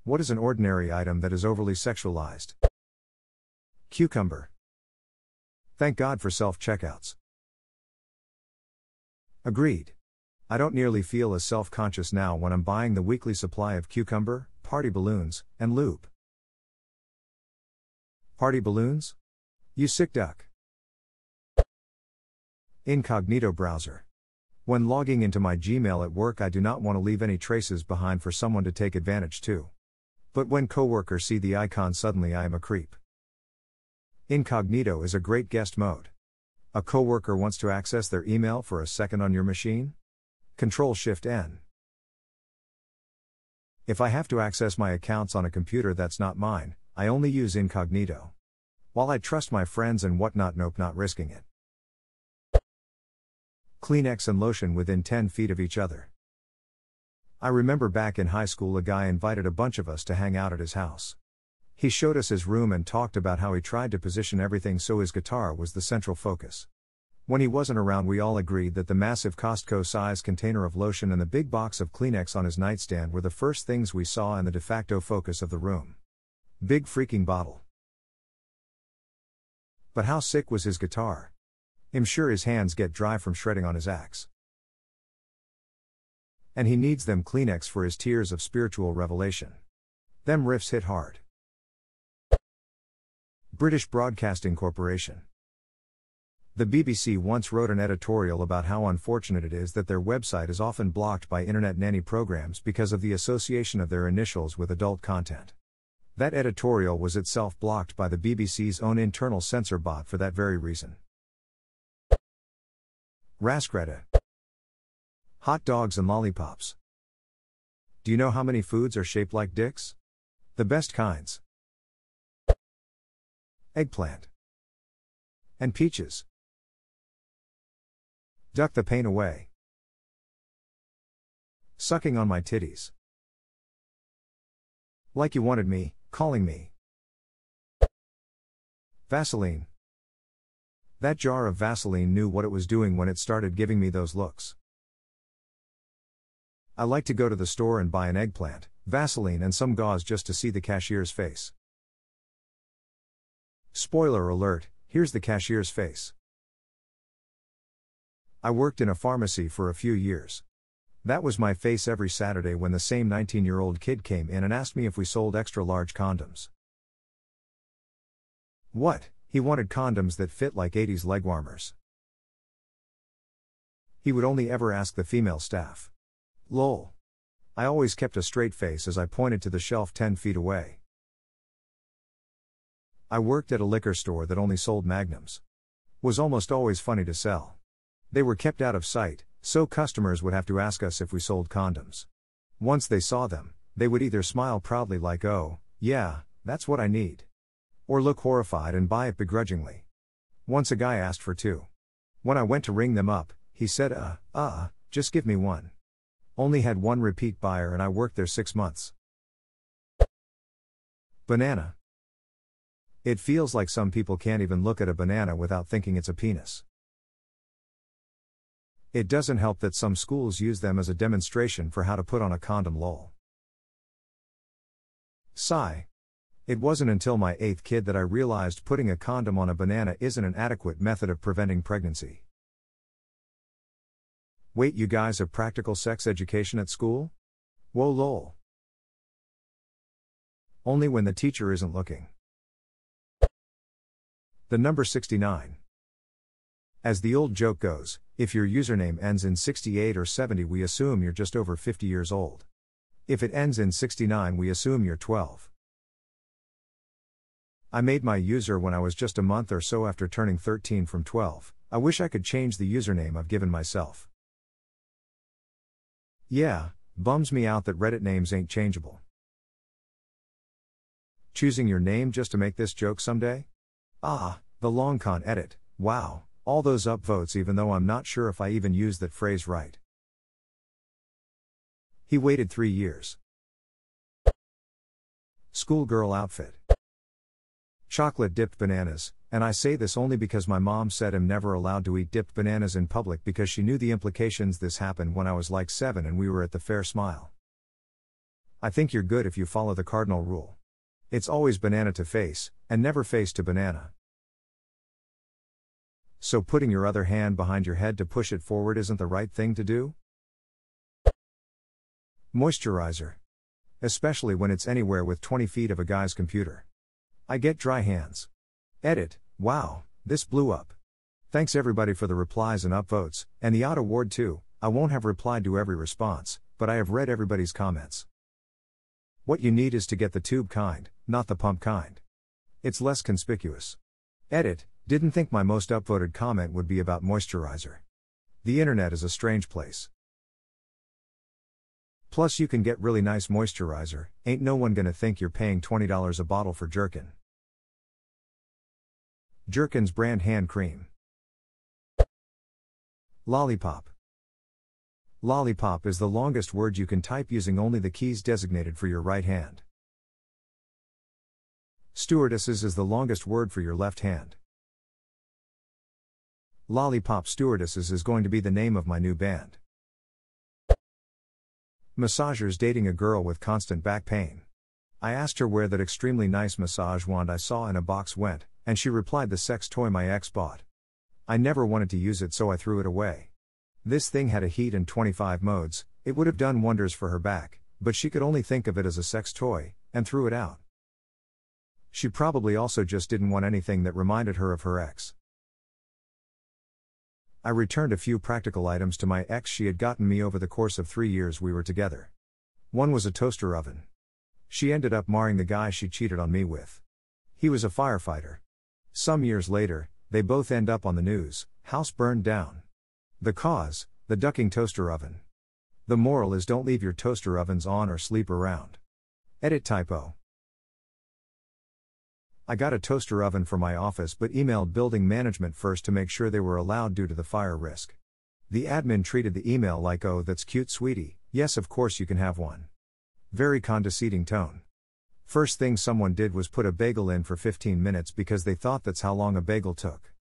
What is an ordinary item that is overly sexualized? Cucumber. Thank God for self-checkouts. Agreed. I don't nearly feel as self-conscious now when I'm buying the weekly supply of cucumber, party balloons, and lube. Party balloons? You sick duck. Incognito browser. When logging into my Gmail at work, I do not want to leave any traces behind for someone to take advantage to. But when coworkers see the icon, suddenly I am a creep. Incognito is a great guest mode. A coworker wants to access their email for a second on your machine? Control-Shift-N. If I have to access my accounts on a computer that's not mine, I only use incognito. While I trust my friends and whatnot, nope, not risking it. Kleenex and lotion within 10 feet of each other. I remember back in high school, a guy invited a bunch of us to hang out at his house. He showed us his room and talked about how he tried to position everything so his guitar was the central focus. When he wasn't around, we all agreed that the massive Costco-sized container of lotion and the big box of Kleenex on his nightstand were the first things we saw and the de facto focus of the room. Big freaking bottle. But how sick was his guitar? I'm sure his hands get dry from shredding on his axe. And he needs them Kleenex for his tears of spiritual revelation. Them riffs hit hard. British Broadcasting Corporation. The BBC once wrote an editorial about how unfortunate it is that their website is often blocked by internet nanny programs because of the association of their initials with adult content. That editorial was itself blocked by the BBC's own internal censor bot for that very reason. AskReddit. Hot dogs and lollipops. Do you know how many foods are shaped like dicks? The best kinds. Eggplant. And peaches. Duck the pain away. Sucking on my titties. Like you wanted me, calling me. Vaseline. That jar of Vaseline knew what it was doing when it started giving me those looks. I like to go to the store and buy an eggplant, Vaseline and some gauze just to see the cashier's face. Spoiler alert, here's the cashier's face. I worked in a pharmacy for a few years. That was my face every Saturday when the same 19-year-old kid came in and asked me if we sold extra-large condoms. What? He wanted condoms that fit like 80s leg warmers. He would only ever ask the female staff. Lol. I always kept a straight face as I pointed to the shelf 10 feet away. I worked at a liquor store that only sold magnums. Was almost always funny to sell. They were kept out of sight, so customers would have to ask us if we sold condoms. Once they saw them, they would either smile proudly like, "Oh, yeah, that's what I need," or look horrified and buy it begrudgingly. Once a guy asked for 2. When I went to ring them up, he said, just give me 1. Only had 1 repeat buyer and I worked there 6 months. Banana. It feels like some people can't even look at a banana without thinking it's a penis. It doesn't help that some schools use them as a demonstration for how to put on a condom, lol. Sigh. It wasn't until my 8th kid that I realized putting a condom on a banana isn't an adequate method of preventing pregnancy. Wait, you guys have practical sex education at school? Whoa, lol. Only when the teacher isn't looking. The number 69. As the old joke goes, if your username ends in 68 or 70, we assume you're just over 50 years old. If it ends in 69, we assume you're 12. I made my user when I was just a month or so after turning 13 from 12. I wish I could change the username I've given myself. Yeah, bums me out that Reddit names ain't changeable. Choosing your name just to make this joke someday? Ah, the long con edit, wow, all those upvotes even though I'm not sure if I even used that phrase right. He waited 3 years. Schoolgirl outfit. Chocolate dipped bananas, and I say this only because my mom said I'm never allowed to eat dipped bananas in public because she knew the implications. This happened when I was like 7 and we were at the fair. Smile. I think you're good if you follow the cardinal rule. It's always banana to face, and never face to banana. So putting your other hand behind your head to push it forward isn't the right thing to do? Moisturizer. Especially when it's anywhere with 20 feet of a guy's computer. I get dry hands. Edit, wow, this blew up. Thanks everybody for the replies and upvotes, and the odd award too. I won't have replied to every response, but I have read everybody's comments. What you need is to get the tube kind, not the pump kind. It's less conspicuous. Edit, didn't think my most upvoted comment would be about moisturizer. The internet is a strange place. Plus you can get really nice moisturizer, ain't no one gonna think you're paying $20 a bottle for Jerkin. Jerkin's brand hand cream. Lollipop. Lollipop is the longest word you can type using only the keys designated for your right hand. Stewardesses is the longest word for your left hand. Lollipop Stewardesses is going to be the name of my new band. Massagers dating a girl with constant back pain. I asked her where that extremely nice massage wand I saw in a box went, and she replied the sex toy my ex bought. I never wanted to use it, so I threw it away. This thing had a heat and 25 modes, it would have done wonders for her back, but she could only think of it as a sex toy, and threw it out. She probably also just didn't want anything that reminded her of her ex. I returned a few practical items to my ex she had gotten me over the course of 3 years we were together. One was a toaster oven. She ended up marrying the guy she cheated on me with. He was a firefighter. Some years later, they both end up on the news, house burned down. The cause, the ducking toaster oven. The moral is don't leave your toaster ovens on or sleep around. Edit typo. I got a toaster oven for my office but emailed building management first to make sure they were allowed due to the fire risk. The admin treated the email like, "Oh, that's cute, sweetie, yes of course you can have one." Very condescending tone. First thing someone did was put a bagel in for 15 minutes because they thought that's how long a bagel took.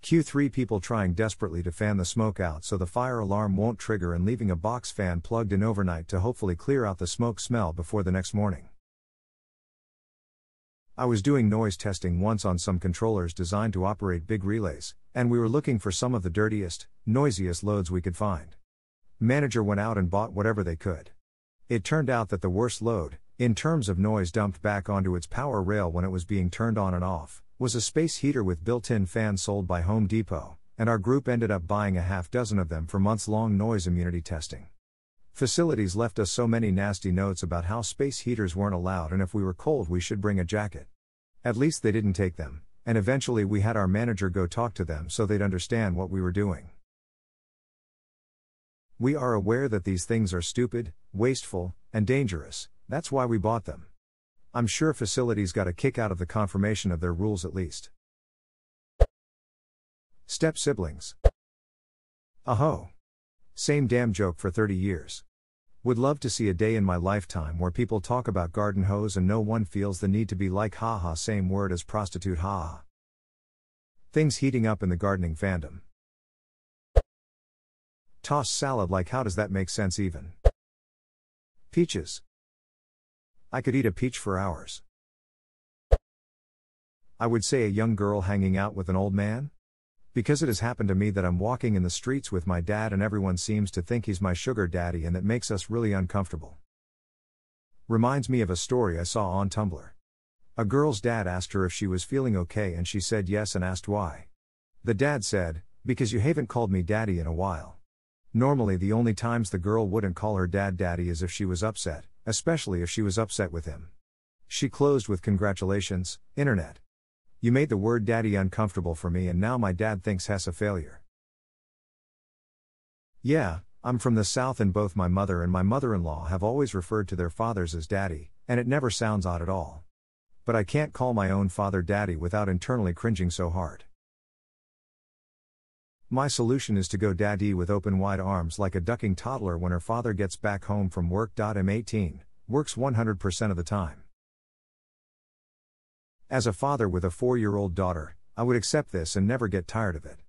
Q3 people trying desperately to fan the smoke out so the fire alarm won't trigger and leaving a box fan plugged in overnight to hopefully clear out the smoke smell before the next morning. I was doing noise testing once on some controllers designed to operate big relays, and we were looking for some of the dirtiest, noisiest loads we could find. Manager went out and bought whatever they could. It turned out that the worst load, in terms of noise dumped back onto its power rail when it was being turned on and off, was a space heater with built-in fans sold by Home Depot, and our group ended up buying a half dozen of them for months-long noise immunity testing. Facilities left us so many nasty notes about how space heaters weren't allowed and if we were cold we should bring a jacket. At least they didn't take them, and eventually we had our manager go talk to them so they'd understand what we were doing. We are aware that these things are stupid, wasteful, and dangerous, that's why we bought them. I'm sure facilities got a kick out of the confirmation of their rules at least. Step siblings. Aho. Same damn joke for 30 years. Would love to see a day in my lifetime where people talk about garden hose and no one feels the need to be like haha same word as prostitute haha. Things heating up in the gardening fandom. Tossed salad, like how does that make sense even? Peaches. I could eat a peach for hours. I would say a young girl hanging out with an old man? Because it has happened to me that I'm walking in the streets with my dad and everyone seems to think he's my sugar daddy and that makes us really uncomfortable. Reminds me of a story I saw on Tumblr. A girl's dad asked her if she was feeling okay and she said yes and asked why. The dad said, "Because you haven't called me daddy in a while." Normally the only times the girl wouldn't call her dad daddy is if she was upset, especially if she was upset with him. She closed with "Congratulations, internet. You made the word daddy uncomfortable for me and now my dad thinks Hess a failure." Yeah, I'm from the South and both my mother and my mother-in-law have always referred to their fathers as daddy, and it never sounds odd at all. But I can't call my own father daddy without internally cringing so hard. My solution is to go daddy with open wide arms like a ducking toddler when her father gets back home from work. M18, works 100% of the time. As a father with a 4-year-old daughter, I would accept this and never get tired of it.